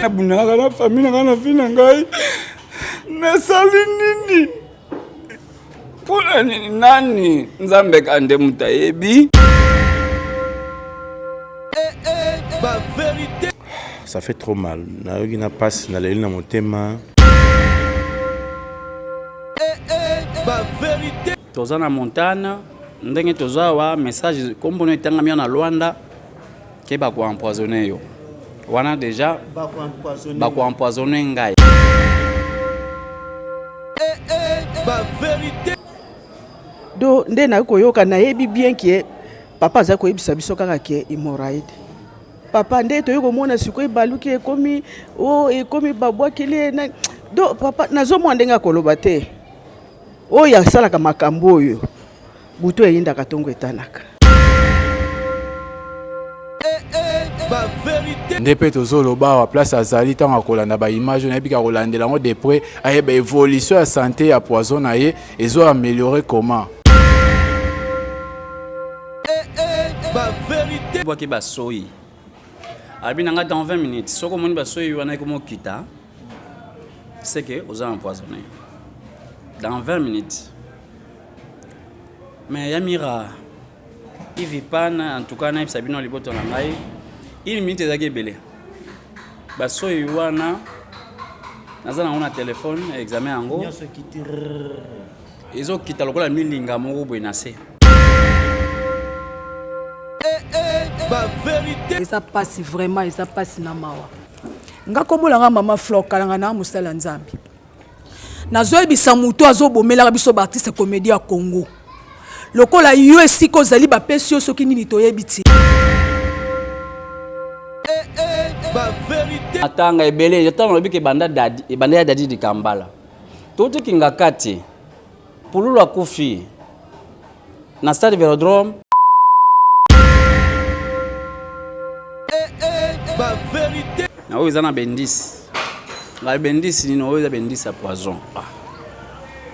Bunaka na famille na fina ngai. Na salinini. Pula nini nani nzambe kande mutayebi. Ça fait trop mal. Nayogi na passe na leli na motema. Toza na Montana, ndenge toza wa message kombono etangami na Luanda ke ba ko empoisonner yo. Wana déjà ba ko empoisonner ngai. Do ndena ko yoka na yebi bien ki papa za ko yebisa biso kaka ke hemorrhoid. Papa nde to yoko mona siko ebaluki ekomi ekomi babwakili na do papa nazo mo ndenga koloba te. Ya salaka makambo oyo buto eyinda katongo etanaka. Ndepe tozoloba wa place azali tanga kolanda ba image na bika kolandela ngo de près ayeba évolution ya santé ya poison na ye ezo améliorer comment. Bois ki basoyi. Albinanga dans 20 minutes. Soko moni basoyi wana ko mokita. C'est que aux empoisonné. Dans 20 minutes. Mais Yamira, il vit pas, en tout cas, il sabino liboto na ngai. Il minute ezaki belé. Baso yuana nazana on a téléphone examen yango. Ezo kita lokola milinga moko boy na se. Et ça passe vraiment, et ça passe na mawa. Nga kombolanga mama Flor kalanga na musala nzambi. Nazoyebisa mutu azobomela biso ba artiste comédie ya Congo. Lokola USC ko zali ba pesio soki nini toyebiti. Atanga ebele, j'attends lobi ke banda ya dadi di Kambala. Toto kinga kati. Pululu akufi. Na stade Velodrome. Na oyo zana bendis. La bendis ni no oyo bendis à poison.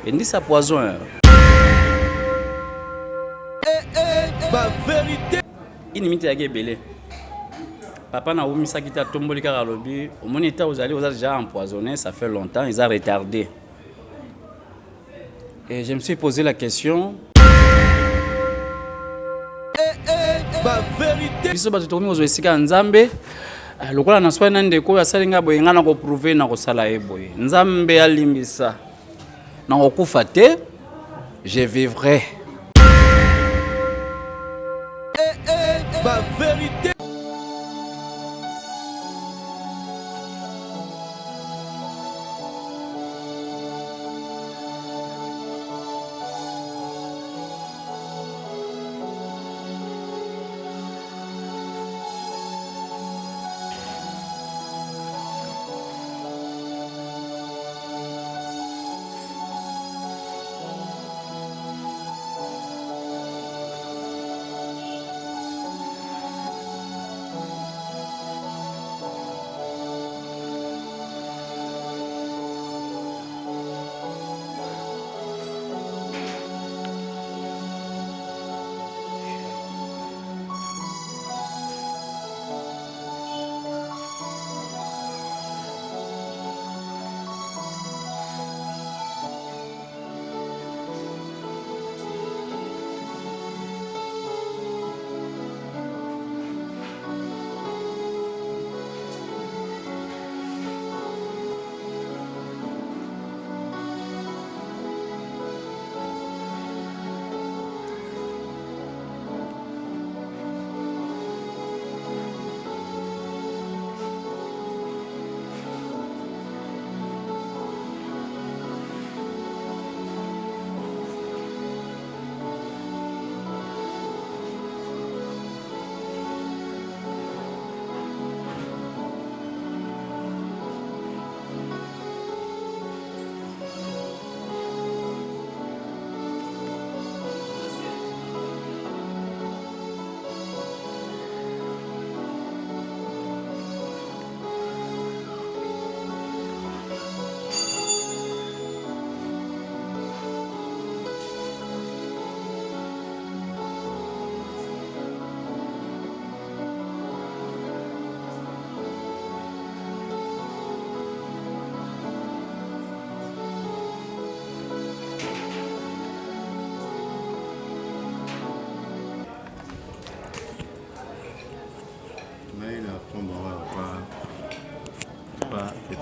Bendis à poison. Inimite ya gebele. Papa na omisa kita tomboli kaka lobi, au monita vous allez déjà empoisonné, ça fait longtemps, ils ont retardé. Et je me suis posé la question. Biso bato tokomi ozo esika nzambe. Lokola na swa nande ko asalinga boye ngana ko prouver na ko sala eboye. Nzambe alimbisa. Na ko kufa te, je vivrai. Vérité.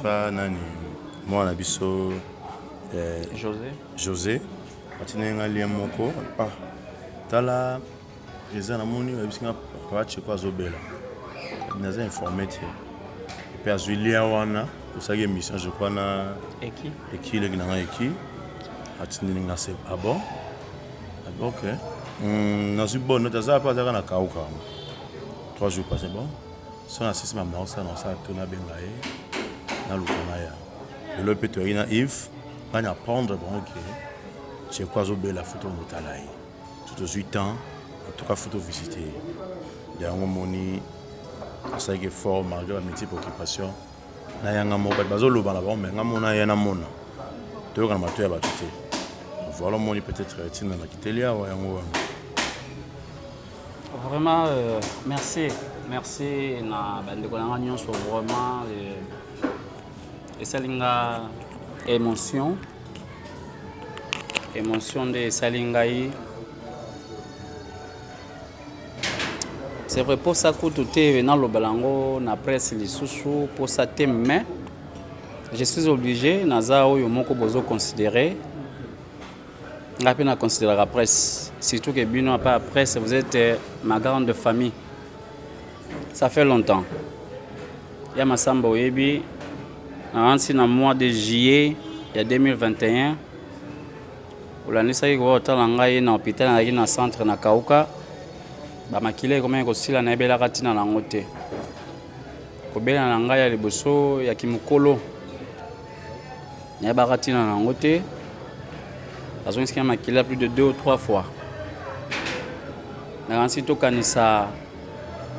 pas nani moi na biso José atinenga lia moko tala eza na moni bisinga papa cheko azobela naza informé te et puis azulia wana osaki émission je crois na eki le ginanga eki atinenga se bon ok nazu bon notaza pas na kauka 3 jours passés bon son assist ma maman ça non ça tona bengaye na lukonaya le peut ina Yves va apprendre bon ok c'est quoi la photo motalai tout 8 ans en tout cas photo visiter dernier moni ça qui est fort malgré la multiple occupation na yanga moko bazolo bana ba mais ngamona yana mona to kana mato ya batute voilà moni peut-être tina na kitelia wa yango vraiment merci na bande konanga nyonso vraiment et salinga émotion de salingai. C'est vrai pour ça que tout est dans le balango na presse les sous pour ça thème mais je suis obligé nazao yo moko bozo considérer la peine à considérer la presse surtout que bino pas la presse vous êtes ma grande famille ça fait longtemps ya masamba oyebi ansi na mois de juillet il y a 2021 olanisaki kotala ngai na hôpital nazalaki na centre na kauka bamakile komaya kosila nayebelaka ntina nango te kobela na ngai ya liboso ya kimokolo nayebaka ntina nango te bazongisiki makila plus de 2 ou 3 fois nakanisi tokanisa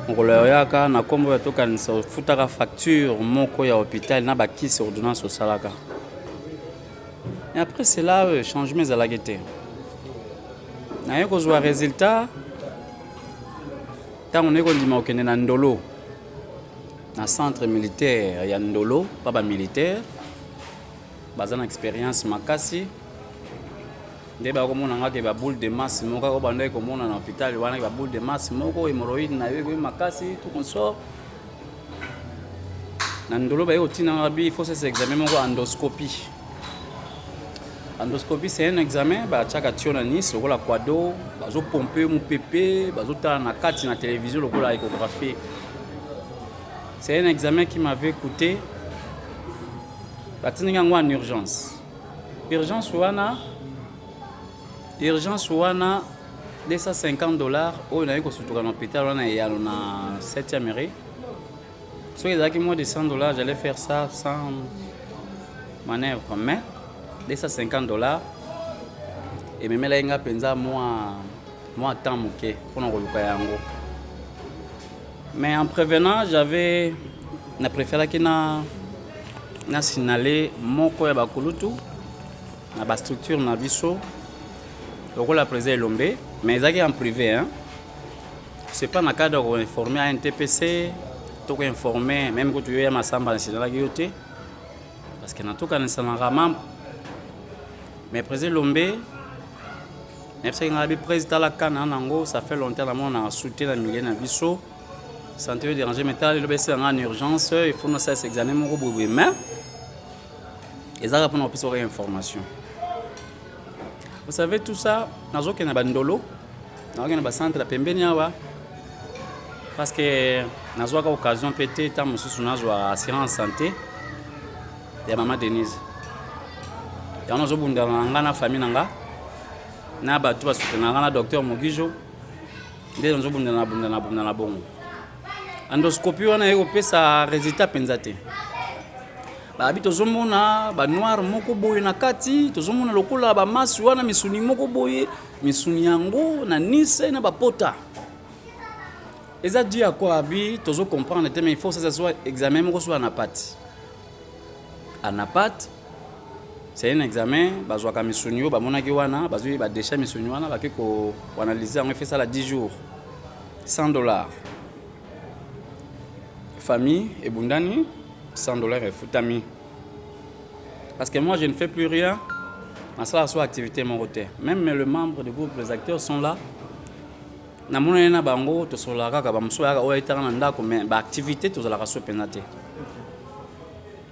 mokolo yoyaka na kombo ya tokanisa ofutaka facture moko ya hôpital na bakisi ordonnance osalaka. Et après cela, changement ezalaki te. Naye kozwa résultat ntango naye kondima okende na Ndolo na centre militaire ya Ndolo pa bamilitaire baza na expérience makasi nde bakomona ngaki baboule de masse moko ako bandaki komona na hôpital wana baboule de masse moko hémorroïde na yo ekoyi makasi tout consort na Ndolo baye kotinanga bi il faut ces examen moko endoscopie. Endoscopie, c'est un examen, chaque tion à Nice, la quado, bazo pomper mon pépé, bazo ta na carte na télévision, la échographie. C'est un examen qui m'avait coûté en urgence. Urgence ouana $250 au na ko surtout dans l'hôpital on est à la 7e rue. Si il y a moins de $100, j'allais faire ça sans manœuvre mais $250 et même là inga penza moi temps moké pour nous reluka yango mais en prévenant j'avais préféré que na signaler moko ya bakulutu na ba structure na biso loko la président Lombe mais ezaki en privé hein c'est pas na cadre de informer à NTPC to ko informer même que tu y a masamba national yote parce que na to kana sana membre. Mais président Lombe, le président la Cananango, ça fait longtemps que on a soutenu la milieu de Bisso. Santé déranger métal, le BC en urgence, il faut nous faire cet examen mon robot mais ils ont rappelé plus de information. Vous savez tout ça, nous avons un bandolo, nous avons un centre de Pembeniawa parce que nous avons l'occasion peut-être tant nous avons assurance santé de maman Denise. Nous avons une famille na batu basutenanga na docteur Mogijo nde nous avons bon endoscopie wana eko pesa résultat penza te babi tozomona ba noir moko boye na kati tozomona lokola ba masu wana misuni moko boye misuni yango na Nice na bapota eza dit à quoi abi tozo comprendre te mais il faut ça soit examen moko soit na pati anapat. C'est un examen, bazwaka misuni ba monaki wana, bazwi ba déchet misuni wana, baki ko analyser, on fait ça à 10 jours. $100. Famille et Bundani, $100 et Futami. Parce que moi je ne fais plus rien, dans la soit activité mon côté. Même les membres du groupe, les acteurs sont là. Na mona na bango to solaka ka bamso ya o etanga ndako mais ba activité to zala kaso penate.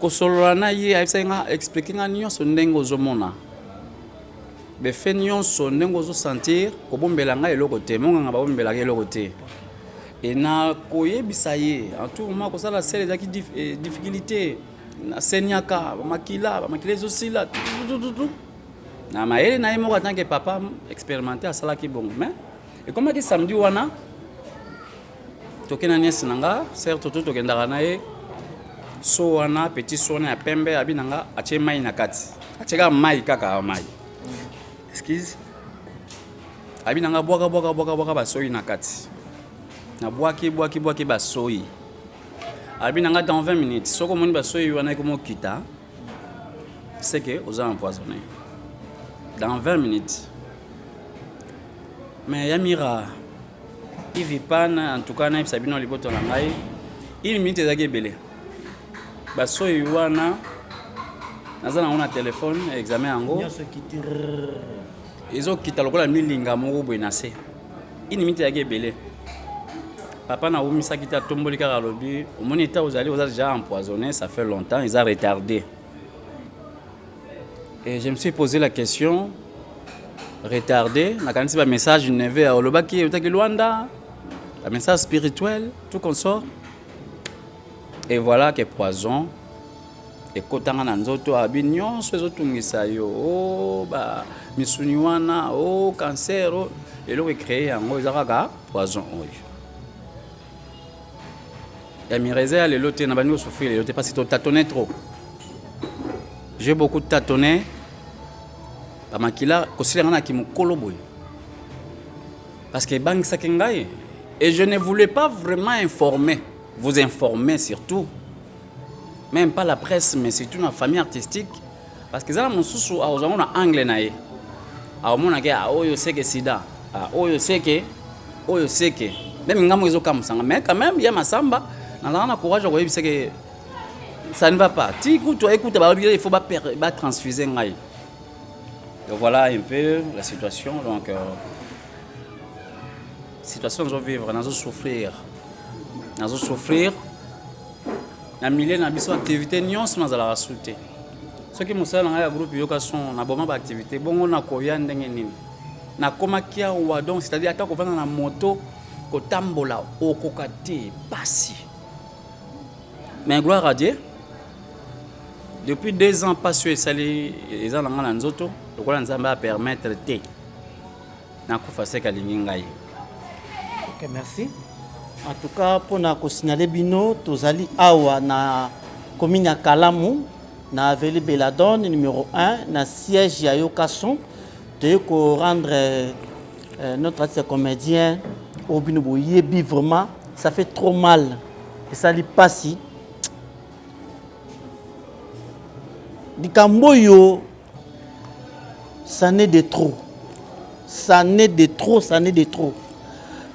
kosolola na ye ayebisaki nga explike nga nyonso ndenge ozomona befe nyonso ndenge ozosentir kobombela ngai eloko te monganga babombelaka eloko te e na koyebisa ye entour ma kosala sele ezalaki difficulté naseniaka bamakila ezosila tutututu na mayele na ye moko atanke papa expérimenté asalaki bongo mais ekomaki samedi wana tokenda niesi na nga ser toto tokendaka na ye so wana petit so wana ya pembe abi na nga atie mai na kati atieka mai kaka mai excuse abi na nga bwaka basoyi na kati na bwaki basoyi abi na nga dans 20 minutes soko moni basoyi wana ekomokita c'est que oza empoisonné dans 20 minutes mais Yamira Ivipana en tout cas na sabino liboto na ngai une minute ezaki ebele basoyi wana naza nango na telefone examen yango ezokita lokola milinga moko boye na se une minute ezaki ebele papa na umisaki te atomboli kaka alobi omoni eta ozali oza déjà empoisonné ça fait longtemps ils ont retardé et je me suis posé la question retardé nakanisi ba message neve olobaki otaki Luanda un message spirituel tout consort et voilà que poison et kotanga na nzoto abi nyonso ezotungisa yo o ba misuni wana o cancer eloko créé yango ezaka poison oyo ya mireze ya lelo te na bani osouffrir lelo te parce que to tâtonner trop j'ai beaucoup tâtonné bamakila kosilanga na kimokolo boye parce que bangisaki ngai et je ne voulais pas vraiment vous informer surtout même pas la presse mais surtout la famille artistique parce que zala mosusu aozango na angle na ye aomonaki oyo seke sida oyo seke même ngambo ezokamusanga mais quand même ya masamba nazala na courage ya koyebisa ke ça ne va pas ti écoute il faut pas transfuser ngai. Donc voilà un peu la situation. Donc, situation nous vivre, nous souffrir. Nous souffrir. Na milieu na biso activité nyonso na zala rasuté. Ce qui musala na ya groupe yokason na boma ba activité bongo na koya ndenge nini. Na komakia wa donc c'est-à-dire ata ko vana na moto ko tambola okokate pasi. Mais gloire à Dieu. Depuis 2 ans passé sali eza na ngana nzoto. Lokola nzamba permettre te na kufase kalingi ngai. Ok, merci. En tout cas, pour na ko signaler bino tozali awa na commune ya Kalamu na avenue Belladone numéro 1 na siège ya Yokason de ko rendre notre artiste comédien au bino boyebi vraiment ça fait trop mal et ça li passi dikamboyo ça n'est de trop. Ça n'est de trop.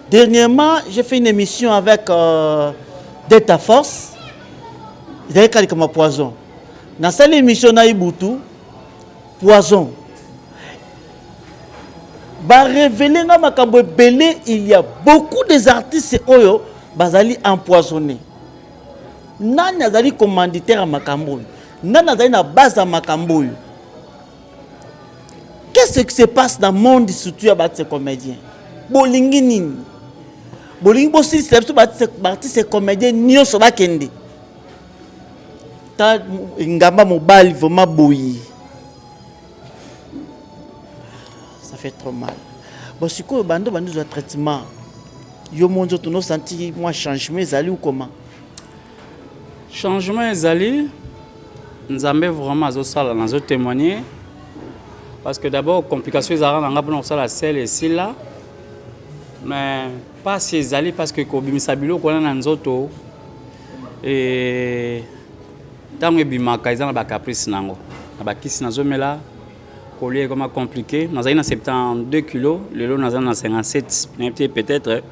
Dernièrement, j'ai fait une émission avec Delta Force. Ils avaient calé comme poison. Dans cette émission, on a eu poison. Bah, révéler il y a beaucoup des artistes qui sont empoisonnés. Nani azali commanditaire à Makambo. Nani azali na base à Makambo. Qu'est-ce qui se passe dans le monde surtout avec ces comédiens? Bolingi nini? Bolingi bosi ces comédiens nyo so bakende. Ta ngamba mobile vraiment boyi. Ça fait trop mal. Bon si quoi bando de traitement. Yo monzo to no senti moi changement ezali ou comment? Changement ezali nzambe vraiment azosala nazo témoigner. Parce que d'abord, complications, ils ont la selle ici là. Mais pas ces alliés parce que Kobi Sabilo, qu'on a un autre. Et tant que Bimaka, ils ont un caprice. Ils ont un kiss dans zone là. Collier comme compliqué. Nous avons 72 kilos. Le lot, nous avons 57. Peut-être.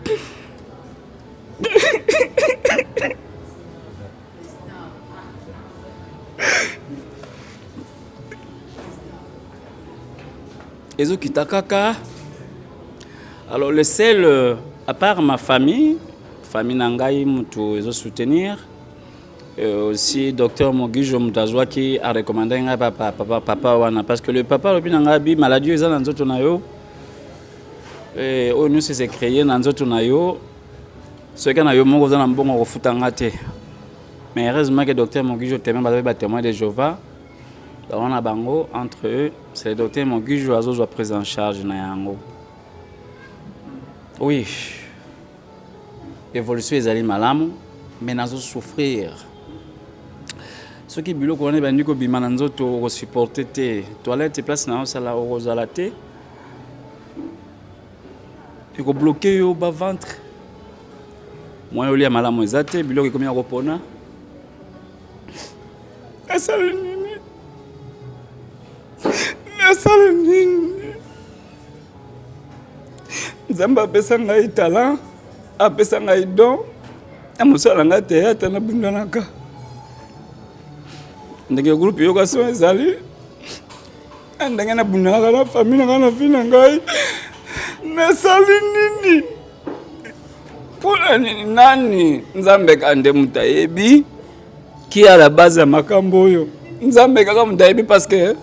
Alors le seul, à part ma famille Nangaï Moutou, ils ont soutenir. aussi docteur Mogijo Mutazwa qui a recommandé un papa wana parce que le papa lobi nanga bi maladie eza na nzoto na yo et on nous s'est créé na nzoto na yo ce que na yo moko za na mbongo ko futanga te mais heureusement que docteur Mogijo témoin ba témoin de Jéhovah on a bango entre eux c'est le docteur Mogijo azo prise en charge na yango oui évolution ezali malamu mais nazo souffrir ce qui bilo ko ne bandi ko bima na nzoto ko supporter te toilette place na sala o rozala te et ko bloquer yo ba ventre moi yo lia malamu ezate bilo ko komia ko pona asalini Nzamba pesa ngai talent apesa ngai don amusala nga te ata na bundanaka ndenge groupe yo kaso ezali ndenge na bundanaka na famille nga na fina ngai nasali nini pona nini nani Nzambe kande mutayebi qui à la base ya makambo oyo Nzambe kaka mutayebi parce que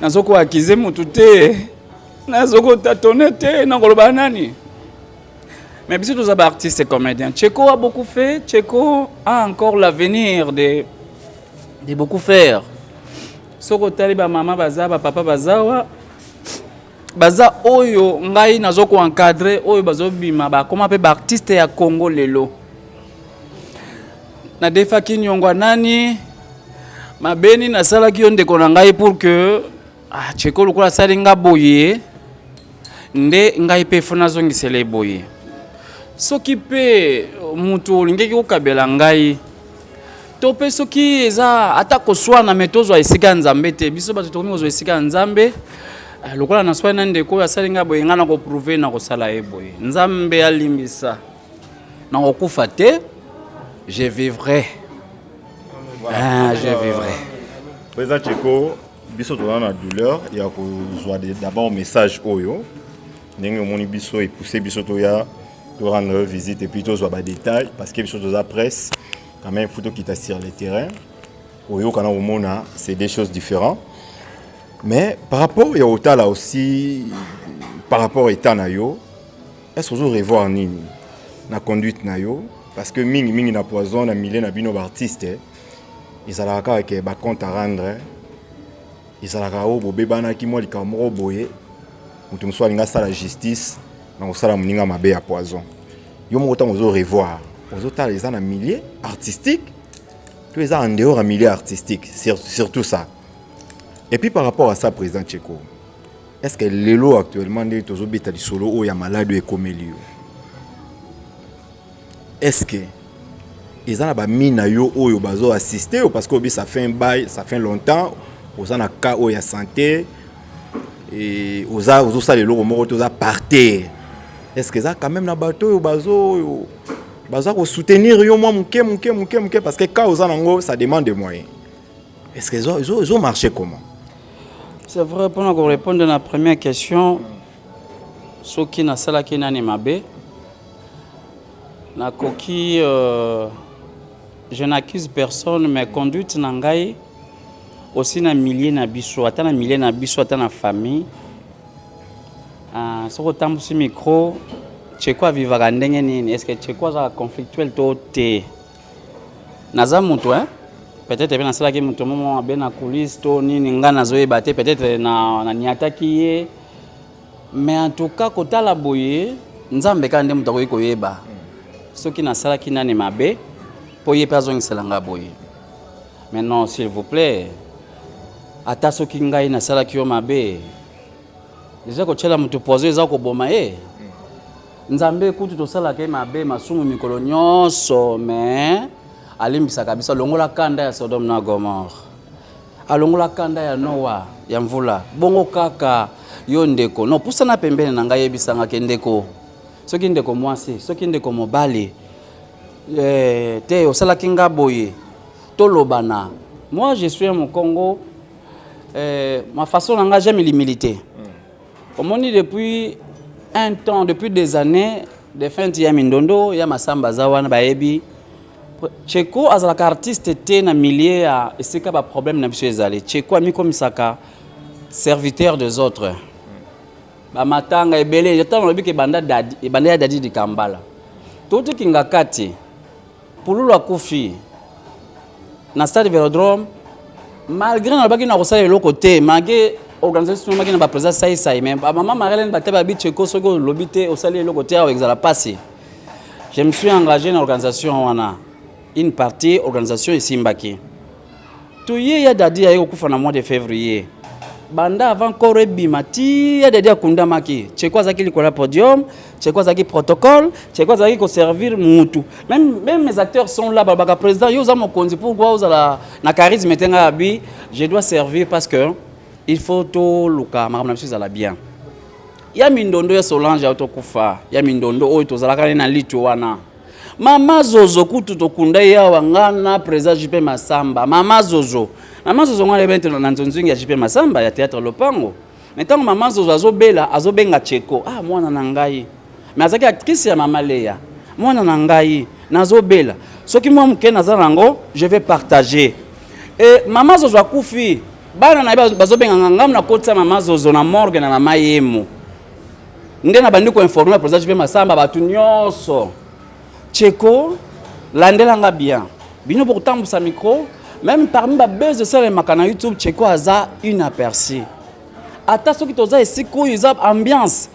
nazoko akize mutu te nazoko tatone te nakoloba nani. Mais si tous les artistes et comédiens, Tcheko a beaucoup fait, Tcheko a encore l'avenir de beaucoup faire. Soko taliba maman baza, papa bazawa, baza oyo ngai nazoko encadrer oyo bazo bima ba comment pe artiste ya Congo lelo. Na defa kinyongwa nani mabeni na sala ki onde kona ngai pour que Tcheko lokola salinga boye nde ngai pe fona zongisele boye. Soki pe mutu olingeki kokabela ngai to pe soki eza ata koswana metozwa esika Nzambe te biso bato tokomi kozwa esika Nzambe lokola na swana ndeko asalinga boye ngana ko prouver na kosala ye boye Nzambe alimbisa na kokufa te je vivrai je vivrai. Président Tcheko biso toza na douleur ya kozwa d'abord message oyo ndenge omoni biso et pousser biso toya de rendre visite et puis tous les détails parce que sur la presse quand même photo qui t'assure sur le terrain c'est des choses différentes mais par rapport au temps là aussi par rapport au temps nayo est-ce que vous revoir nini la conduite nayo parce que mingi na poison na milliers na bino artistes ils allaient avec ba compte à rendre ils allaient au bobebana ki mo likamoro boye mutu mso alinga sala justice na osala muninga mabe ya poison yo mo autant ozo revoir ozo tala les na milieu artistique tous les en dehors en milieu artistique surtout ça et puis par rapport à ça président Tcheko est-ce que lelo actuellement ndé tozo beta di solo o ya malade e komelio est-ce que ils en ba mina yo oyo bazo assister ou parce que ça fait un bail ça fait longtemps aux en cas o ya santé et aux ça les loro moko toza partir est-ce que ça quand même na bateau yo bazo ko soutenir yo moi muke parce que quand aux en ça demande des moyens est-ce que ils ont marché comment? C'est vrai pour nous répondre à la première question ce qui na sala ki nani mabe na koki je n'accuse personne mais conduite na ngai aussi na milliers na biso ata na milliers na biso ata na famille soko tambusi micro Tcheko avivaka ndenge nini est-ce que Tcheko aza conflictuel to te naza mutu peut-être bien nasala ki mutu momo abe na coulisse to nini nga nazoyeba te peut-être na niataki ye mais en tout cas kotala boye Nzambe ka nde mutu akoki koyeba soki nasala ki nani mabe po ye pe azongisela nga boye maintenant s'il vous plaît ata soki ngai nasalaki yo mabe déjà kotiela mutu pozo eza koboma ye Nzambe kutu tosalaka ye mabe masumu mikolo nyonso mais alimbisaka biso alongola kanda ya Sodome na Gomorre alongola kanda ya Noa ya mvula bongo kaka yo ndeko no pusana pembeni na ngai yebisanga ke ndeko soki ndeko mwasi soki ndeko mobali te osalaki nga boye tolobana moi je suis au Congo ma façon d'engager j'aime l'humilité. Comme on dit depuis un temps, depuis des années, des fins de Mindondo, il y a Massamba Zawana Baebi, Cheko azalaka artiste te na milieu ya esika ba problème na biso ezali. Cheko ami komisaka serviteur des autres. Ba matanga ebele yota lobi ke banda ya dadi di Kambala. Toto kinga kati pululu akufi na stade Vélodrome malgré na baki na kosala eloko te malgré organisation maki na ba président sai même maman Marlène Bateba bi Cheko soko lobi te osali eloko te avec la passé. Je me suis engagé dans l'organisation wana. Une partie organisation ici Mbaki. Tout y a dadi ya okufa na mois de février. Banda avant korebi mati ya dadi akunda maki. Cheko azaki likola podium, Cheko azaki protocole, Cheko azaki ko servir mutu. Même mes acteurs sont là baba président yo za mokonzi pourquoi uzala na charisme tenga abi, je dois servir parce que il faut to luka makamna biso zala bien. Ya mindondo ya Solange autokufa, ya mindondo oyo tozalaka na litu wana. Mama Zozo kutu tokunda ya wangana président JP Masamba. Mama Zozo ngale bente na nzonzingi ya JP Masamba ya théâtre Lopango. Metango Mama Zozo azobenga Cheko. Ah mwana na ngai. Mais azaki actrice ya Mama Leya. Mwana na ngai nazobela. Soki mwa mke nazala ngo, je vais partager. Et Mama Zozo akufi. Bana na bazobenga ngam na kotsa Mama Zozo na morgue na Mama Yemo. Ndena bandi ko informer président JP Masamba batu nyonso. Cheko, landelanga bien. Bino pour tambusa micro, même parmi les buzz de celle makana YouTube, Cheko aza inaperçu. Ata soki toza esiko yuza ambiance.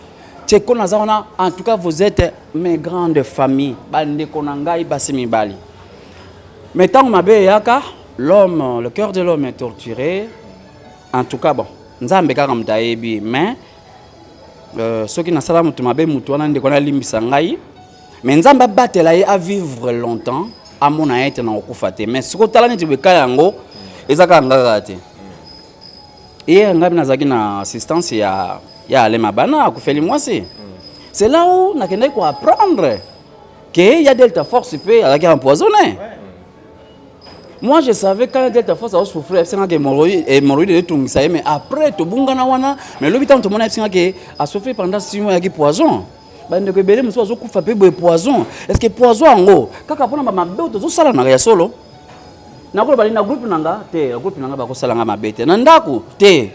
Cheko nazana en tout cas vous êtes mes grandes familles. Bande konangai basi mibali. Mais tant mabe yaka, l'homme, le cœur de l'homme est torturé. En tout cas bon, nzambe kaka mtaebi, mais soki nasala mutu mabe mutu wana ndeko na limbisa ngai. Mais nzamba batela ye à vivre longtemps à mon aïe na okufate mais ce que talani tibeka yango ezaka ngaka te et ngabi nazaki na assistance ya ale mabana akufeli mwasi c'est là où na kende ko apprendre que y a Delta Force peut avec empoisonné. Moi je savais quand Delta Force a souffert c'est que hémorroïde de tout ça mais après to bungana wana mais l'hôpital tout monde c'est que a souffert pendant 6 mois avec poison. Bande ko belé muso azokufa pe boye poison. Est-ce que poison ngo kaka pona ba mabe to sala na ya solo na ko bali na groupe nanga te groupe nanga ba ko sala nga mabete na ndako te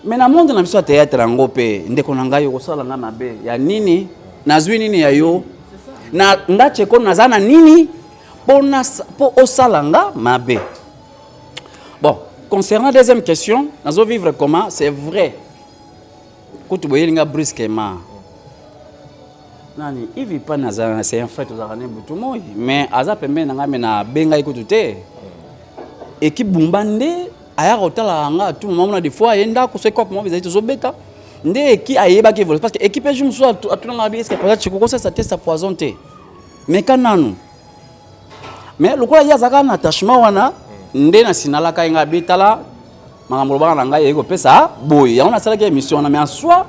mais na monde na biso théâtre ngo pe ndeko nanga yo ko sala nga mabe ya nini nazwi nini ya yo na ndache ko nazana nini pona po osala nga mabe. Bon, concernant la deuxième question, nazo vivre comment? C'est vrai ko tu boyelinga brusquement. Nani, il vit pas nazana, c'est un fait aux arané butumo, mais aza pembe nanga mena benga ikutute. Équipe bumbande aya rotala nga tout moment na des fois yenda ko se cop mo bizai to beta. Nde qui ayeba ki vole parce que équipe je me suis atuna bi est-ce que peut-être Cheko ça teste sa poison te. Mais kananu. Mais lokola ya zaka na attachement wana nde na sinala ka nga bitala makambo bana nga yeko pesa boy. Ya on a sala ki émission na mais en soi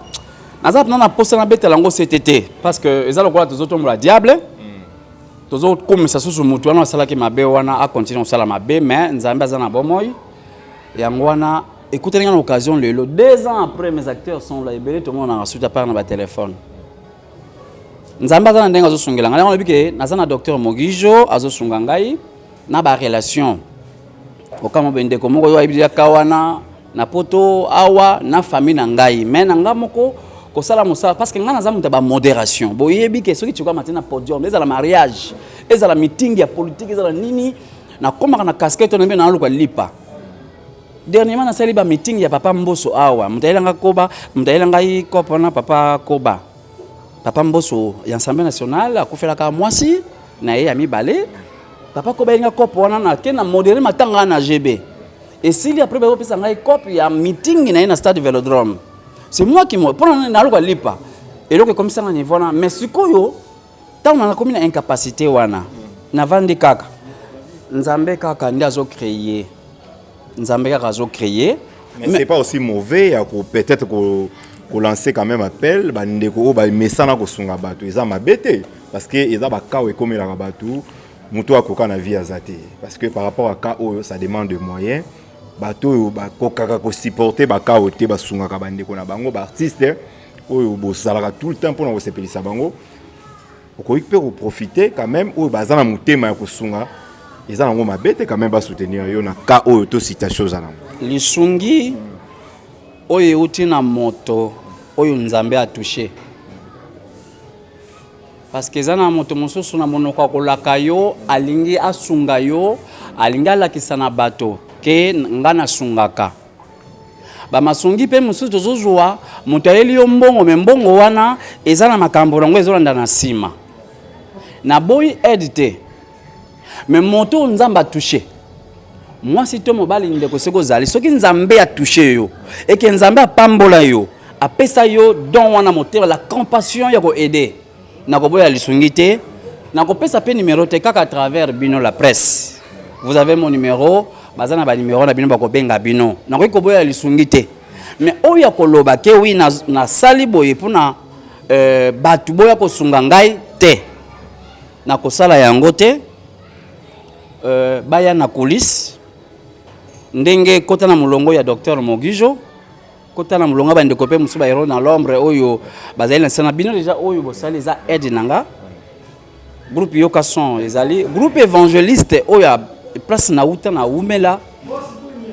Nazap nana poste na bete lango CTT parce que ezalo kwa tozoto mula diable tozo comme ça sous mutu wana sala ki mabe wana a continuer sala mabe mais nzambe azana bomoy yango wana écoutez une occasion lelo 2 ans après mes acteurs sont là ebele tout le monde a reçu ta part na ba téléphone nzambe azana ndenga zo sungela ngala on bike nazana docteur Mogijo azo sunga ngai na ba relation okamo bende ko moko yo ibia kawana na poto awa na famille na ngai mais na ngamoko kosala mosala parce que ngana zamu taba modération boyebi ke soki chikwa matina podium ezala mariage ezala meeting ya politique ezala nini na komaka na casquette na mbe na luka lipa dernièrement na sali ba meeting ya papa Mboso awa mutailanga koba mutailanga yi kopa na papa Koba papa Mboso ya Assemblée nationale akufela ka mwasi na ye ya mibale papa Koba yenga kopa wana na ke na modérer matanga na GB et s'il après ba pesa ngai kopa ya meeting na stade Vélodrome. C'est moi qui me prends na lipa et donc comme ça na niveau na mais sikoyo tant on a comme une incapacité wana na vandi kaka nzambe kaka ndi azo créer nzambe kaka azo créer mais c'est pas aussi mauvais ya ko peut-être ko lancer quand même appel ba ndeko ba mesana ko sunga bato eza mabete parce que eza ba kawe comme la bato muto akoka na vie azate parce que par rapport à cas ça demande de moyens bato ba kokaka ko supporter ba kaote ba sunga ka bande ko na bango ba artiste oyo bo salaka tout le temps pour na ko sepelisa bango okoki pe profiter quand même oyo baza na motema ya kosunga eza nango mabe te quand même basoutenir yo na cas oyo to citation za nango lisungi oyo euti na moto oyo nzambe atouché parce que eza na moto mosusu na monoko akolaka yo alingi asunga yo alingi alakisa na bato ke nga nasungaka bamasungi mpe mosusu tozozwa moto ayeli yo mbongo me mbongo wana eza na makambo nango ezolanda na nsima na boyi aide te me moto oyo nzambe atouché mwasi to mobali ndeko soki ozali soki nzambe atouché yo eke nzambe apambola yo apesa yo don wana motema la compassion ya koaide nakoboya lisungi te nakopesa pe numéro te kaka à travers bino la presse vous avez mon numéro baza na ba numéro na bino bakobenga bino nakoki koboya lisungi te mais oyo ya koloba ke wi na sali boye mpona batu boya kosunga ngai te nakosala yango te baya na kulisi ndenge kota na mulongo ya docteur Mogijo kota na mulongo bandeko mpe mosusu bahero na l'ombre oyo bazali na sana bino déjà oyo bosali eza aide nanga groupe yoka son ezali groupe évangéliste oyo ya place na uta na umela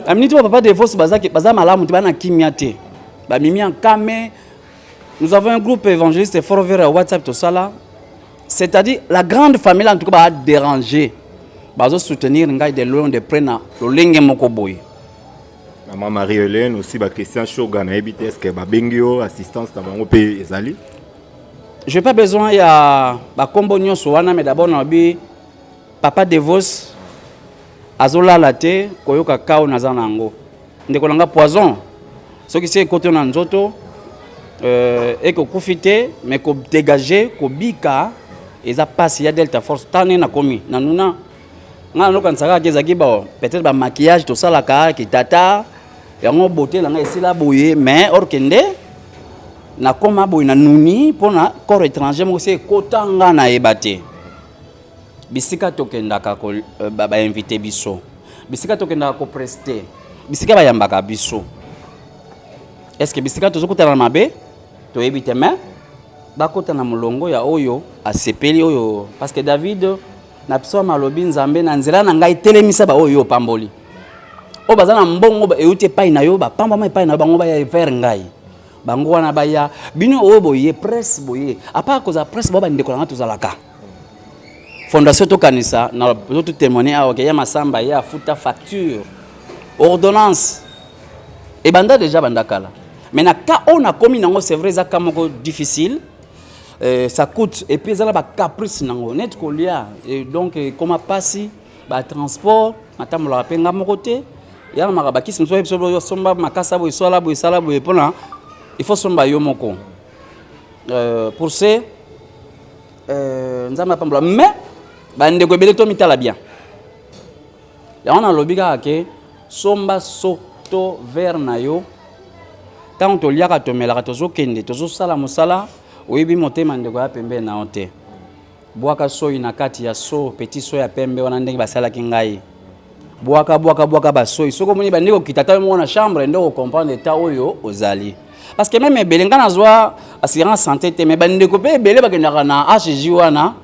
aminiti papa de force baza malamu te bana kimia te bamimi en kame nous avons un groupe évangéliste fort vers WhatsApp tout ça là c'est-à-dire la grande famille en tout cas va déranger bazo soutenir ngai de loin de près na lolenge moko boy maman Marie-Hélène aussi ba Christian Shoga na ebite est-ce que ba bengio assistance na bango pe ezali j'ai pas besoin ya ba kombo nyonso wana mais d'abord na bi papa Devos azolala te koyoka kao na zana ngo ndeko langa poison soki c'est côté na nzoto et ko kufite mais ko dégager ko bika eza passe ya delta force tane na komi na nuna nga loka nsaka kezaki ba peut-être ba maquillage to sala ka ki tata yango beauté langa esila boye mais orkende na koma boye na nuni pona corps étranger mo se kotanga na ebate bisika tokendaka ko ba invité biso bisika tokendaka ko prester bisika bayambaka biso est-ce que bisika tozokutana mabe to ebite mais bakota na mulongo ya oyo asepeli oyo parce que David na biso malobi nzambe na nzela na ngai telemisa ba oyo pamboli o bazana mbongo ba euti pai na yo ba pamba mai pai na bango ba ya ver ngai bango wana ba ya bino o boye presse boye apa koza presse ba ndeko na tozalaka fondation to kanisa na tout témoigner a ya masamba ya futa facture ordonnance et banda déjà bandakala mais na ka on a commis nango c'est vrai ça kamoko difficile ça coûte et puis ça la caprice nango net kolia et donc comment passer ba transport matam la penga mokote ya makabaki simso episodo somba makasa bo isala bo isala bo pona il faut somba yo moko pour ce nzama pambla mais bande ko bele to mitala bien ya on a lobika ke somba soto vers na yo tant to liaka to melaka to zo kende to zo sala mosala oyebi motema ndeko ya pembe na ote bwaka soyi na kati ya so petit so ya pembe wana ndenge basalaki ngai bwaka basoyi soko moni bandeko kitata mo na chambre ndeko comprendre ta oyo ozali parce que même belenga nazwa assurance santé te mais bandeko pe bele bakendaka na HJ wana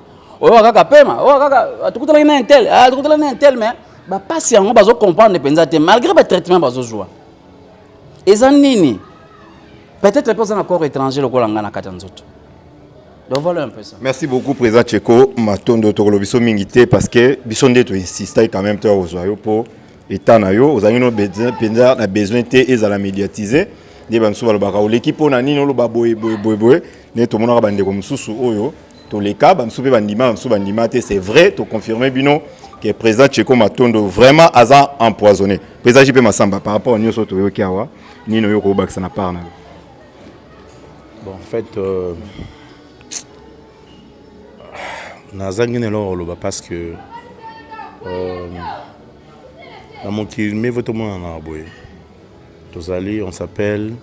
oyo kaka pema oyo kaka atukutala na intel mais ba passe yango bazo comprendre penza te malgré ba traitement bazo joie eza nini peut-être pas un corps étranger le kolanga na kata nzoto. Donc voilà un peu ça. Merci beaucoup président Tcheko matondo to lobiso mingité parce que bisonde to insister quand même to ozoyo pour état na yo ozangi no besoin na besoin te ezala médiatiser de banso balobaka l'équipe on a nino lo baboy ne to mona bande ko mususu oyo to les cas banso pe bandima te c'est vrai to confirmer bino que président Tcheko matondo vraiment aza empoisonné. Président JP Masamba par rapport à nyoso to yo kiawa nino yo ko baksa na part na. Bon, en fait, parce que dans mon qui met votre monde en arboé. On s'appelle.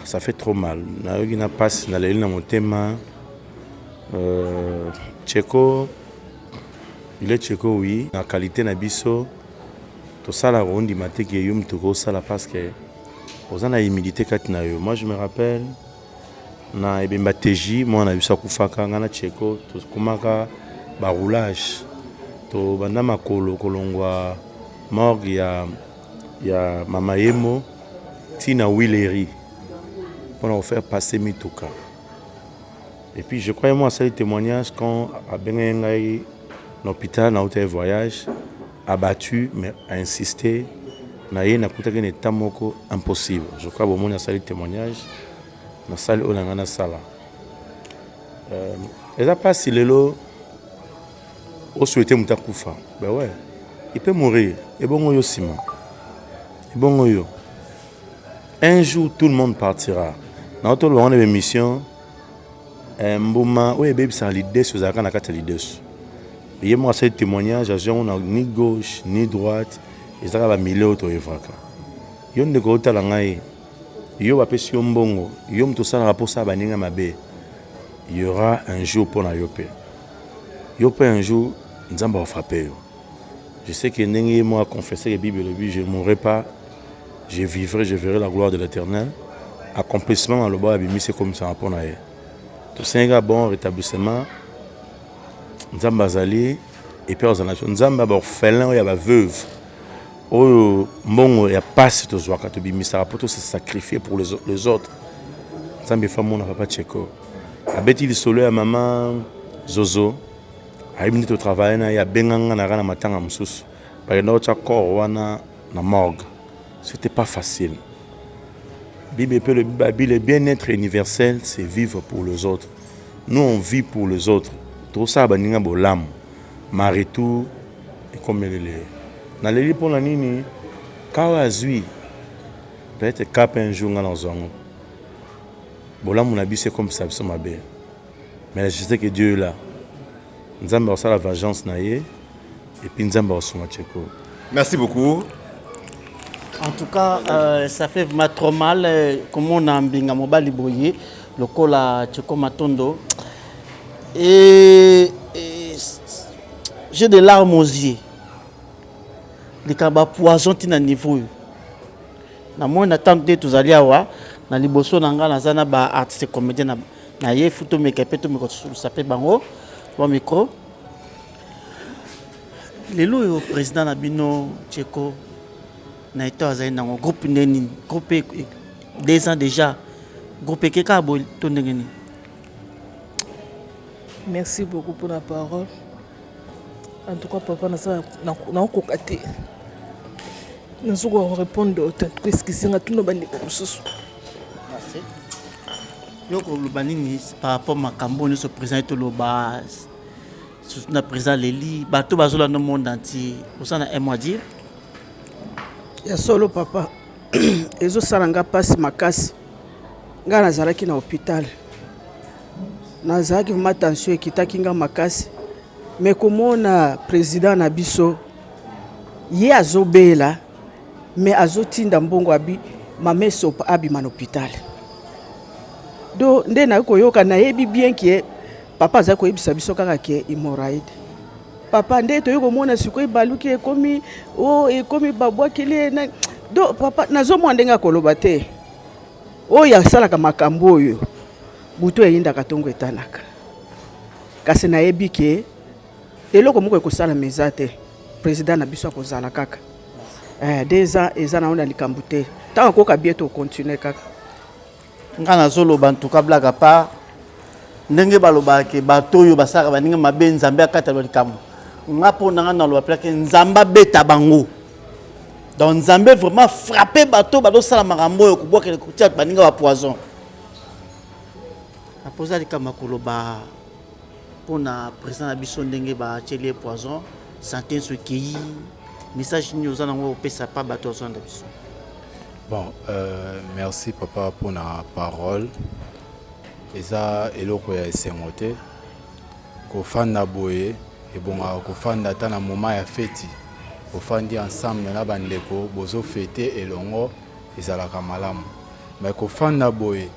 Ça fait trop mal. On a passé dans mon thème. Tcheko, il est Tcheko, oui. La qualité nabiso. Tout ça, la ronde, il m'a dit que yum tout ça, parce que. Moi, je me rappelle, na ebemba teji mwana biso akufaka nga na Cheko tokomaka baroulage to banda makolo kolongwa morgue ya mama Yemo tina Willery pour faire passer mituka. Et puis je crois moi ça les témoignages quand à Bengengai l'hôpital na hôtel voyage abattu mais a insisté na yé na kutaka ne tamoko impossible. Je crois bon mon ça les témoignages na salle onanga na sala. Et ça passe si lelo au souhaiter mutakufa. Ben ouais, il peut mourir. Et bon yo sima. Et bon yo. Un jour tout le monde partira. Dans tout le monde de mission Mbouma ouais bébé ça l'idée sur la carte l'idée. Et moi c'est témoignage on n'a ni gauche ni droite et ça va milieu to evaka. Yo ndeko otala ngai. Yo va pesi mbongo. Yo mto sala rapport ça baninga mabe. Il y aura un jour pour la Yopé. Yopé un jour Nzamba va frapper. Je sais que Nengi moi confessé la Bible le but je ne mourrai pas. Je vivrai, je verrai la gloire de l'Éternel. Accomplissement dans le bas abimi c'est comme ça pour naïe. Tout c'est un bon rétablissement. Nzamba zali et puis aux nations Nzamba ba orphelin ya ba veuve. Oh mbongo ya passe to zwaka to bimi ça pour se sacrifier pour les autres. Nzamba femme mon papa Cheko. Abeti li solo ya maman Zozo. Aïbni to travail na ya benganga na rana matanga msusu. Parce que notre corps wana na morgue. C'était pas facile. Le bien-être universel, c'est vivre pour les autres. Nous, on vit pour les autres. Tout ça, c'est un bolam. Maritou, et comme elle est. Dans les livres pour la nini, quand on a vu, peut-être cap un jour dans la bolam, on a vu, c'est comme ça, c'est ma belle. Mais je sais que Dieu est là. Nous avons la vengeance, et puis nous avons Cheko. Merci beaucoup. En tout cas, ça fait vraiment trop mal. Comment on a un binga mobile boyé, le col à Cheko Matondo. Et j'ai des larmes aux yeux. Les cabas poison à niveau. Na moi on attend de tous aller à wa. Na liboso nanga na zana ba artiste comédien na ye photo make-up to me s'appelle bango. Bon micro. Lelo yo président Nabino Cheko. Na été dans un groupe neni groupe 2 ans déjà groupe keka bo to ndengeni. Merci beaucoup pour la parole. En tout cas papa na kokate na zuko répondre autant parce que c'est tout no bandi mususu. Merci. Yo ko lubanini par rapport makambo ni so président to loba surtout na président Leli bato bazola no monde entier osana un mois dire. Ya solo papa ezo salanga pasi makasi nga nazalaki na hôpital nazalaki vraiment tension ekitaki nga makasi mais komona président na biso ye azobela mais azotinda mbongo abi mameso abima na hôpital do nde na koyoka nayebi bien que papa azali koyebisa biso kaka ke hémorroïde. Papa nde to yoko mona sikoy baluki ekomi babwakili na do papa nazo mwandenga koloba te oya salaka makambo oyo buto eyinda katongo etanaka kasi nayebi ke eloko moko ekosala meza te président na biso akozala kaka 2 ans eza na onda likambo te ntango koka bien to continuer kaka nga nazoloba ntuka blaga pa ndenge balobaki bato oyo basaka baninga mabe nzambe akatala likambo nga po nanga na loba plake nzamba beta bango donc nzambe vraiment frappé bato bado sala makambo oyo kubwaka kutia baninga ba poison apoza likambo koloba pona président na biso ndenge ba chelie poison santé ce qui message ni ozana ngo pesa pa bato ozana biso. Bon, merci papa pour la parole. Et ça, eloko ya esengote ko fanda boye et bon ko fanda ta na moment ya feti ko fandi ensemble na bandeko bozo fêter elongo ezalaka malamu mais ko fanda boye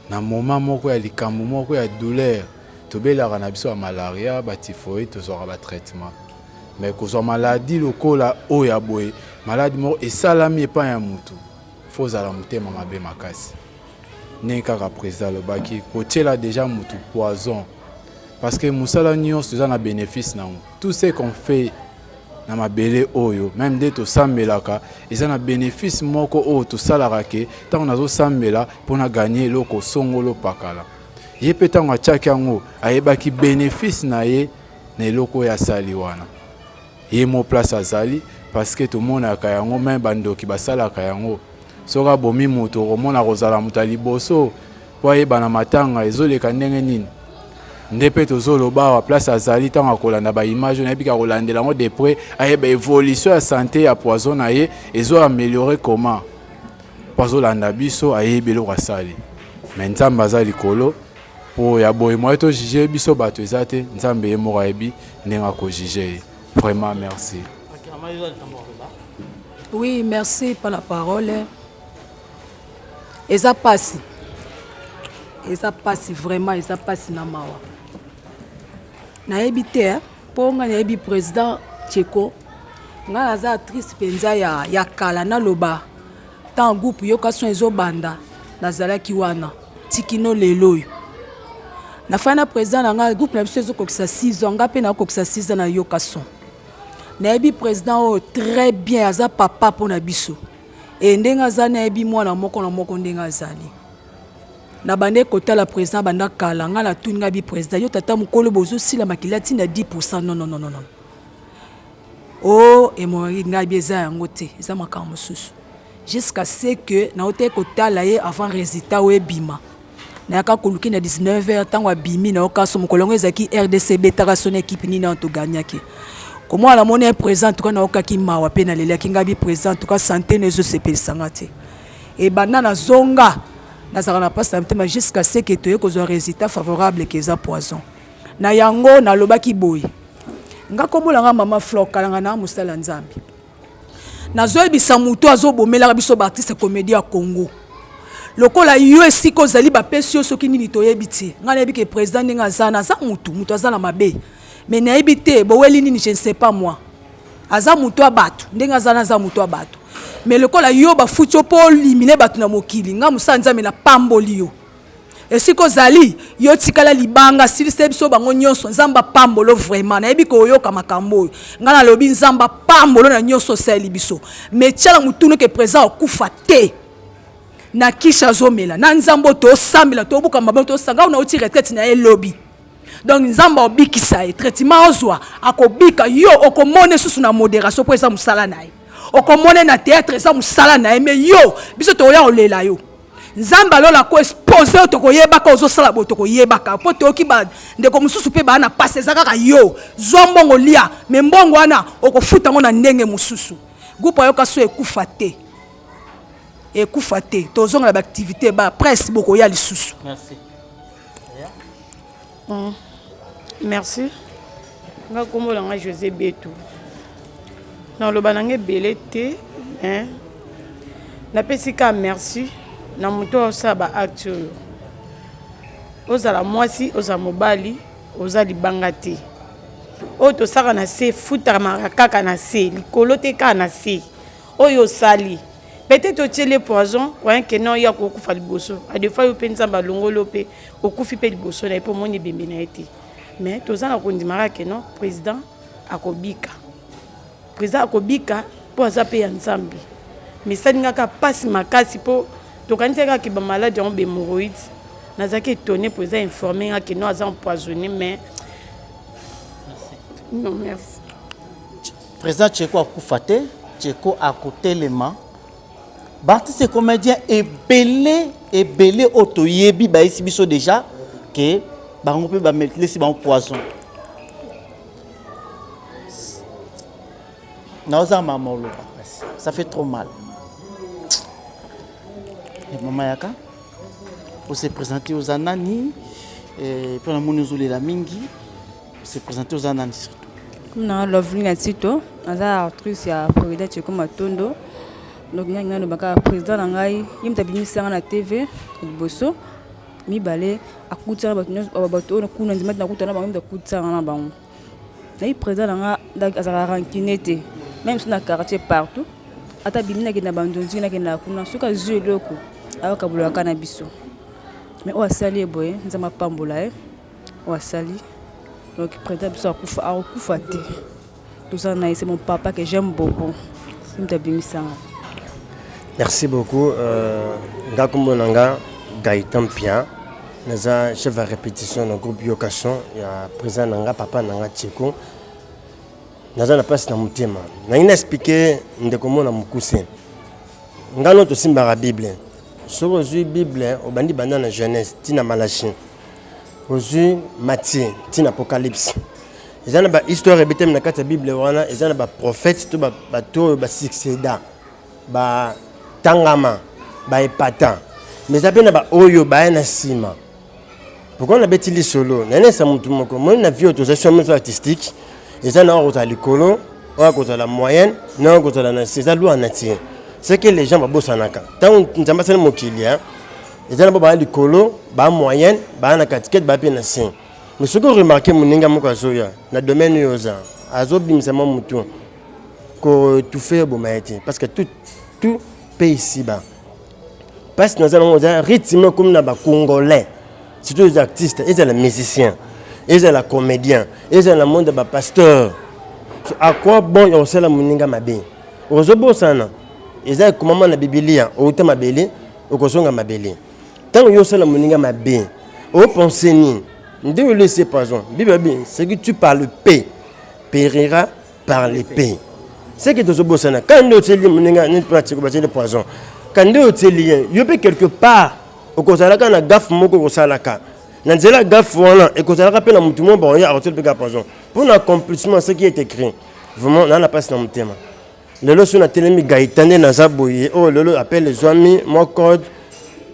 na moment moko ya likambo moko ya douleur tobelaka na biso ya malaria ba typhoïde tozora ba traitement mais ko zo maladie lokola oya boye maladie moko esalami epa ya mutu faut zala mutema mabe makasi ndenge kaka président alobaki kotiela déjà motu poison parce que mosala nyonso toza na bénéfice nango. Tout ce qu'on fait na mabele oyo même nde tosambelaka eza na bénéfice moko oyo tosalaka ke ntango nazosambela mpona gagner eloko songolo pakala. Ye mpe ntango atiaki yango ayebaki bénéfice na ye na eloko oyo asali wana. Ye mo place azali parce que tomonaka yango même bandoki basalaka yango soki abomi moto okomona kozala moto ya liboso po ayeba na matanga ezoleka ndenge nini. Nde mpe tozoloba awa place azali ntango akolanda baimage nayebi ka kolandela yango de près ayeba évolution ya santé ya poison na ye ezoaméliorer comment po azolanda biso ayebi eloko asali. Mais nzambe aza likolo po ya boye moye tojuge biso bato eza te nzambe ye moko ayebi ndenge akojuge ye. Vraiment merci. Oui, merci pour la parole. Eza pasi vraiment, eza pasi na mawa. Nayebi te po nga nayebi président Tcheko nga naza actrice penza ya kala na loba tant groupe yoka son ezobanda nazalaki wana tikino lelo na fana président na nga groupe na biso ezokokisa 6 ans nga pe na kokisa 6 ans na yoka son nayebi président o très bien aza papa pona biso et ndenge aza nayebi mwana moko na moko ndenge azali na bande kotala président banda kala nga na tuninga bi président yo tata mukolo bozo sila makilati na 10%. Non. Oh et moi nga bi eza yango te eza makambo susu jusqu'à ce que na ote kotala ye avant résultat we bima na ka koluki na 19h tango abimi na okaso mukolongo ezaki RDCB taka son équipe ni na to gagnaki comment la monnaie présente quand na okaki mawa pe na lele kinga bi présente to ka santé nezo sepelisa te et banana zonga nazala pas simplement jusqu'à ce que tu aies un résultat favorable que ça poison na yango na lobaki boy nga kombolanga mama Flor kalanga na musala nzambi nazoyebisa mutu azobomela biso ba artiste comédie ya Congo lokola yo esiko zali ba pesio soki nini toyebi ti nga nayebi ke président ninga zana za mutu azala mabe mais nayebi te boweli nini je ne sais pas moi aza mutu abatu ndenga zana za mutu abatu mais lokola yo ba fucho po limine batu na mokili nga musanza me na pamboli yo esiko zali yo tikala libanga silise biso bango nyonso nzamba pambolo vraiment na yebi ko yoka makambo nga na lobi nzamba pambolo na nyonso sali biso mais tiala mutuno ke présent okufa te na kisha zomela na nzambo to sambela to buka mabon to sanga na oti retraite na ye lobi donc nzamba obikisa e traitement ozwa akobika yo okomone susu na modération po eza musala na ye okomone na théâtre eza musala na ye mais yo biso to ya olela yo nzamba lola ko exposer to koyebaka ozosala bo to koyebaka po to ki ba ndeko mususu pe ba na passe ezaka yo zombongo lia mais mbongo wana okofuta ngo na ndenge mususu groupe ayoka so ekufa te tozonga ba activité ba presse boko ya lisusu. Merci. Merci. Nga kombola nga José Beto. Na loba nange belete hein. Na pesika merci na muto osaba acte ozala mwasi oza mobali oza libanga te o to saka na se futa kaka na se likolo te ka na se oyo sali peut-être o tiele poison ouais que non ya ko kufa liboso a des fois yo penza ba longolo pe o kufi pe liboso na po moni bembe na été mais to za na ko ndimara que non président akobika po za pe ya nzambi mais ça ngaka passe makasi po to kanisa ki ba malade en bémoroïdes nazaki étonné pour ça informer que non azan empoisonné mais non merci président Tcheko akufate Tcheko akotelema Barti c'est comédien et belé otoyebi ba ici biso déjà que ba on peut ba mettre les ba poison naoza maman loba ça fait trop mal et maman yaka pour se présenter aux anani et pour la monozole la mingi se présenter aux anani surtout na Loveline Tito aza actrice ya Corridor Tcheko Matondo donc nga no baka président na ngai yimta bimisanga na TV liboso mibale akutana bato na kuna ndima na kutana bango ndakutana na bango na président na nga dak azala rankinete même si na quartier partout ata bimina ke na bandonzi na ke na kuna suka zue loko aka bulaka na biso mais oyo asali ye boye nzambe apambola ye oyo asali donc président biso akufa te toza na ye c'est mon papa que j'aime beaucoup moto abimisanga. Merci beaucoup. Ngakumbo Nanga, Gaëtan Pia, naza chef de répétition dans groupe Yokason, il y a président Nanga, papa Nanga Tcheko. Naza na place na mutema. Na ina expliquer ndekomo na mukuse. Ngalo to simba la Bible. So ozu Bible obandi banda na Genèse, tina Malachie. Ozu Matthieu, tina Apocalypse. Ezana ba histoire ebete na kata Bible wana, ezana ba prophète to ba to ba succéda. Ba tangama ba epata mais ça na ba oyo ba na sima pourquoi na betili solo na nesa mutu moko moi na vie autorisation artistique et ça na ota likolo wa kota la moyenne na kota la c'est ça loi natie c'est que les gens ba bosanaka tant nzamba sala mokilia et ça na ba likolo ba moyenne ba na katiket ba pe na sin mais ce que remarquer muninga moko azoya na domaine yoza azobimisa mutu ko tout fait bo maete parce que tout pays ici-bas. Parce que nous avons un rythme comme les Congolais, surtout les artistes, ils sont les musiciens, ils sont les comédiens, ils sont le monde des pasteurs. À quoi bon ils sont les moninga mabé? Aux obosana, ils sont comme la Bible, au thème mabélé, au kosonga mabélé. Tant qu'ils sont les moninga mabé, au pensez ni, ne devez laisser pas ça. Bible, c'est que tu parles paix, périra par l'épée. C'est que tu as dit, quand tu as dit que tu poison, quand tu as dit que tu quelque part, tu as dit que tu as gaffe, tu as dit que tu as gaffe, et que tu as dit que tu as poison. Pour l'accomplissement, ce qui est écrit, vraiment, on n'a pas ce thème. Le lot sur la télé, Gaëtan Nazaboye, oh, le lot appelle les amis, mon code,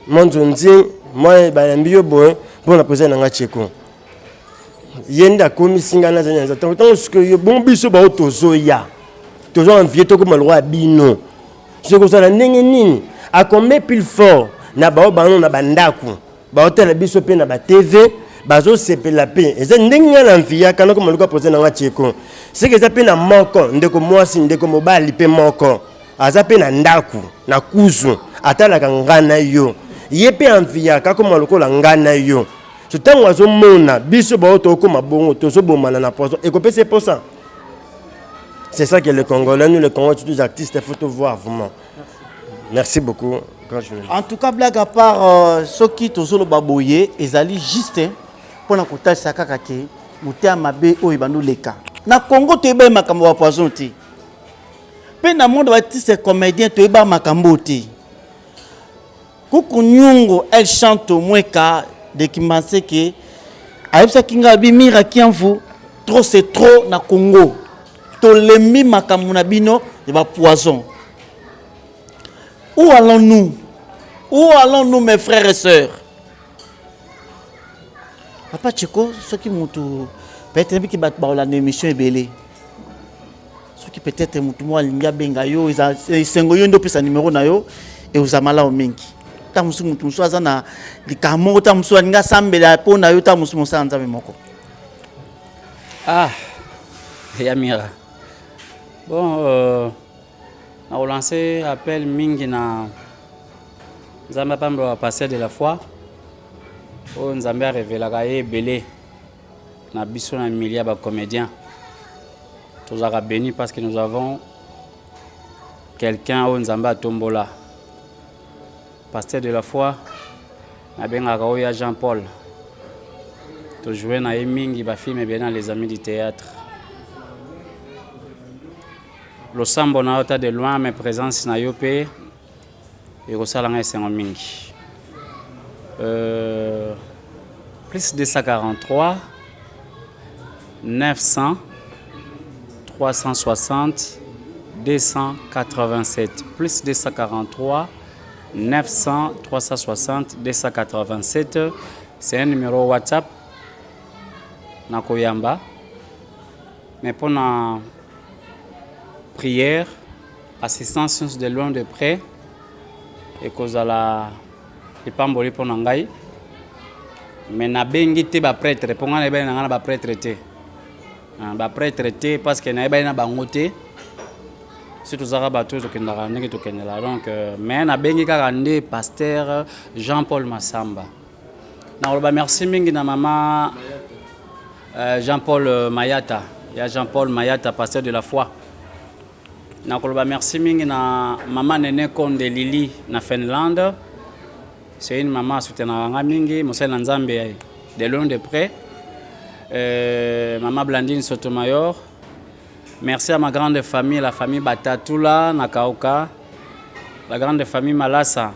mon zonzing, moi, je suis boy pour la présence de Tcheko. Yenda commission na zanya tant que bon biso ba otozoya. Toujours envié tout comme le roi Bino. Ce que ça n'engage ni. À combien pile fort na bao bano na bandaku. Ba hotel biso pe na ba TV. Bazo sepe la paix. Et ça n'engage l'envie quand comme le gars posé na Tcheko. C'est que ça pe na moko ndeko mwasi ndeko mobali pe moko. Aza pe na ndaku na kuzu. Atala kangana yo. Yepe envie quand comme le ko ngana yo. Ce temps oiseau mona biso ba otoko mabongo tozo bomana na poison. Et que c'est pour ça. C'est ça que les Congolais, nous les Congolais, tous les artistes, il faut te voir vraiment. Merci beaucoup. En tout cas, blague à part ce qui est au baboye, ils allaient juste pour la côte de Sakakake, Moutea Mabe, Oibano Leka. Na Congo, tu es bien Makambo poison. Pe na monde artiste comédien, tu es bien Makambo. Koukou Nyongo, elle chante au moins car dès qu'il m'a dit que Aïbsa Kingabi Mira qui en vous, trop c'est trop na Congo. Tolemi makamuna bino et ba poison. Où allons-nous? Où allons-nous mes frères et sœurs? Papa Tcheko, ceux qui m'ont peut-être qui battent par la émission est belé. Ceux qui peut-être m'ont moi linga bengayo, ils sengoyo ndo pesa numéro na yo et aux amala o mingi. Ta musu mutu azana likamo ta musu linga sambela po na yo ta musu musa nzambe moko. Ah, Yamira. Bon, on a relancé appel mingi na Nzambe pambo va passer de la foi. Oh Nzambe a révélé la belé na biso na milliard ba comédiens. Tous a béni parce que nous avons quelqu'un au Nzambe a tombola. Pasteur de la foi na benga ya Jean-Paul. To jouer na mingi ba film bien les amis du théâtre. Le sambo na ota de loin mais présence na yopé et au salanga c'est en mingi. Plus de 143 900 360 287 plus de 143 900 360 287 c'est un numéro WhatsApp na koyamba mais pour na prière, assistance de loin de près et cause à la epamboli pour nangai mais na bengi te ba prêtre pour ngana ba ngana ba prêtre te ba prêtre te parce que na ba na bangote surtout zara bato to kendara ndenge to kendela donc mais na bengi kaka nde pasteur Jean-Paul Massamba nakoloba merci mingi na mama Jean-Paul Mayata. Il y a Jean-Paul Mayata, pasteur de la foi. Nakoloba merci mingi na maman Nene Konde Lili na Finlande. C'est une maman soutenanga mingi, Mosel Nzambe de loin de près. Maman Blandine Sotomayor. Merci à ma grande famille, la famille Batatula, Nakaoka, la grande famille Malassa.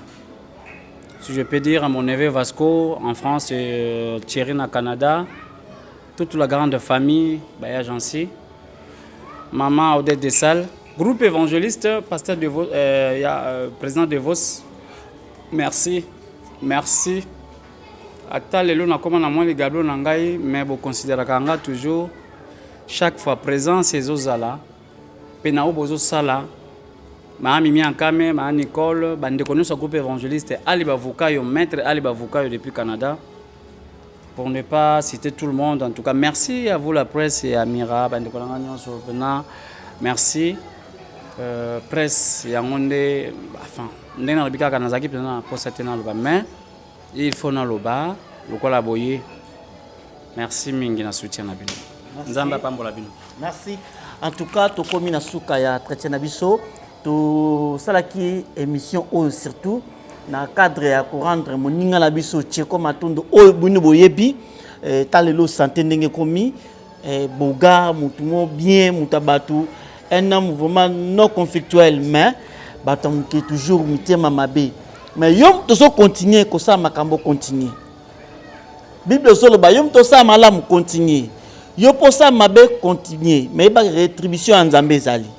Si je peux dire à mon neveu Vasco en France et Thierry au Canada, toute la grande famille, Baya Jansi, maman Odette Dessal, groupe évangéliste, pasteur de Vos, président de Vos, merci, merci. Ata lelo na koma na moi les gablo nangai mais vous considérez kanga toujours chaque fois présent ces ozala penao bozo sala ma mimi ankame ma Nicole bande connu ce groupe évangéliste Ali Bavukayo maître Ali Bavukayo depuis Canada pour ne pas citer tout le monde en tout cas merci à vous la presse et à Mira bande konanga nyonso pena merci presse yangonde enfin ndena bika kanazaki pena pour certainement le mais il faut na loba lokola boye merci mingi na soutien na bino nzamba pambola bino merci en tout cas to komi na suka ya entretien na biso to salaki émission o surtout na cadre ya ko rendre moninga la biso Tcheko Matondo o bino boyebi talelo santé ndenge komi boga mutumo bien mutabatu un homme vraiment non conflictuel mais batam qui toujours mitema mabe. Mais yom toso continuer ko sa makambo continuer. Bible solo ba yom to sa malamu continuer. Yo po sa mabe continuer. Mais ba rétribution en Nzambe zali.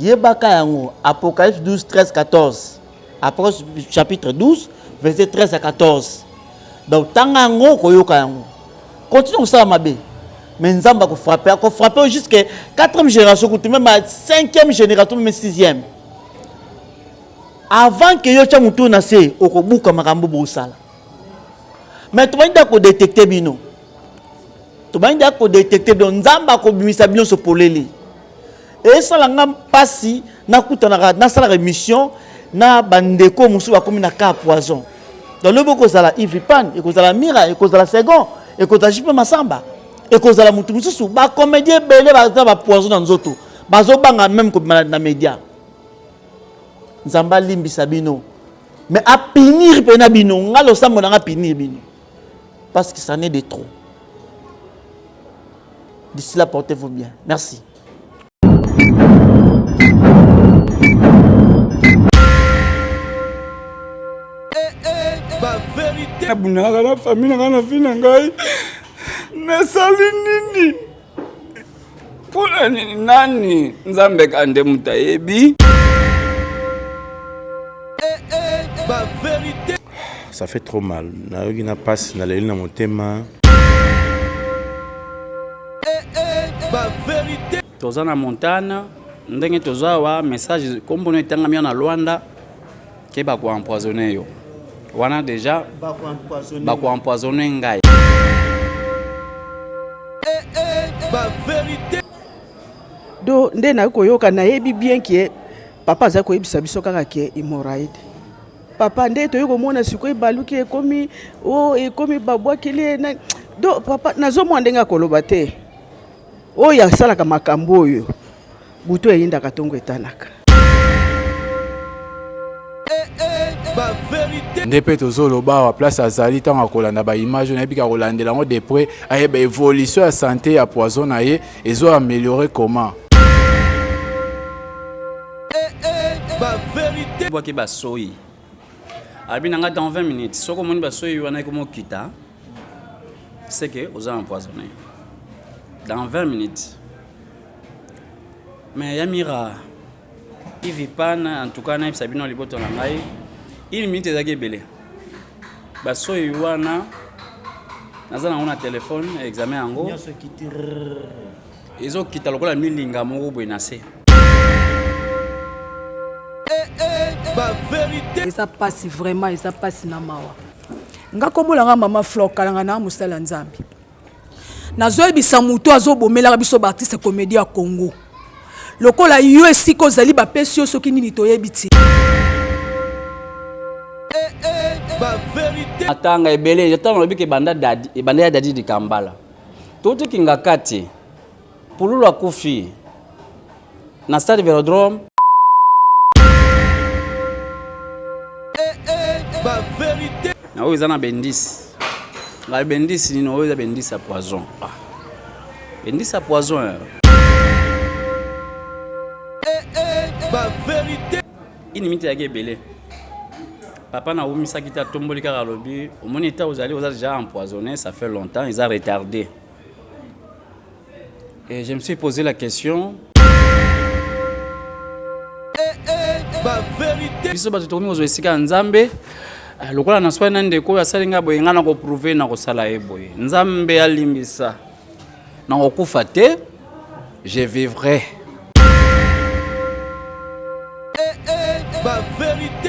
Yebaka yango Apocalypse 12 13 14. Apocalypse chapitre 12 verset 13 à 14. Donc tanga ngo ko yoka yango. Continue ko sa mabe. Mais Nzamba ko frapper jusqu'à 4e génération ko même à 5e génération même 6e. Avant que yo cha mutu na se okobuka makambo bosala mais to banda ko détecter bino Nzamba ko bimisa bino so polele et sala ngam pasi na kutana na sala émission na bandeko musu bakomi na ka poison dans le boko sala Ivipan et ko sala Mira et ko sala Second et ko sala Jipe Masamba et ko sala mutu musu ba comédien belé ba poison dans nzoto bazo banga même ko na média Nzamba limbi sabino mais à punir pena bino ngalo sambo na punir bino parce que ça n'est de trop. D'ici là portez-vous bien. Merci. Ba vérité bunaka na famille na fina ngai nasali nini pula nani Nzambe kande mutayebi. Ça fait trop mal. Nayogi na passe na leli na motema. Toza na montagne ndenge toza wa message kombono etangami na Luanda ke ba ko empoisonner yo. Wana déjà ba ko empoisonner ngai. Do ndena ko yoka na yebi bien que papa za ko yebisa biso kaka ke hemorrhoïde. Papa nde to yoko mona sikoy baluki ekomi ekomi babwa kile na do papa nazo mwandenga koloba te o ya salaka makambo oyo buto eyinda katongo etanaka nde mpe tozoloba wa place azali ntango akolanda baimage nayebi kakolandela yango de près ayeba évolution ya santé ya poison na ye ezo améliorer comment bwaki basoyi Albinanga dans 20 minutes. Ce que mon basoyi wana ko mokita, c'est que aux empoisonné. Dans 20 minutes. Mais Yamira, Ivipan en tout cas na Sabino liboto na ngai, 1 minute ezaki belé. Basoyi wana nazana on a téléphone examen yango. Ezo kita lokola milinga moko boinase. Et ça passe vraiment, et ça passe na mawa. Nga kombolanga mama Flor kalanga na musala Nzambi. Nazo ebisa muto azo bomela biso ba artiste comédie à Congo. Lokola USC ko zali ba pesio soki nini toyebiti. Atanga ebele j'attends le bike banda dadi e banda ya dadi di Kambala. Tout kinga kati. Pululu akufi. Na stade Vélodrome. Na oyo eza na bendisi. La bendisi ni oyo eza bendisi à poison. Ah. Bendisi à poison. Ini miti yake ebele. Papa na omisa kita tomboli kaka lobi. Au moins état aux allez aux déjà empoisonné, ça fait longtemps, ils ont retardé. Et je me suis posé la question. Biso bato tokomi ozo esika Nzambe. Lokola na swa nande ko asalinga boye ngana ko prouver na ko sala e boye. Nzambe alimbisa. Na okufa te, je vivrai.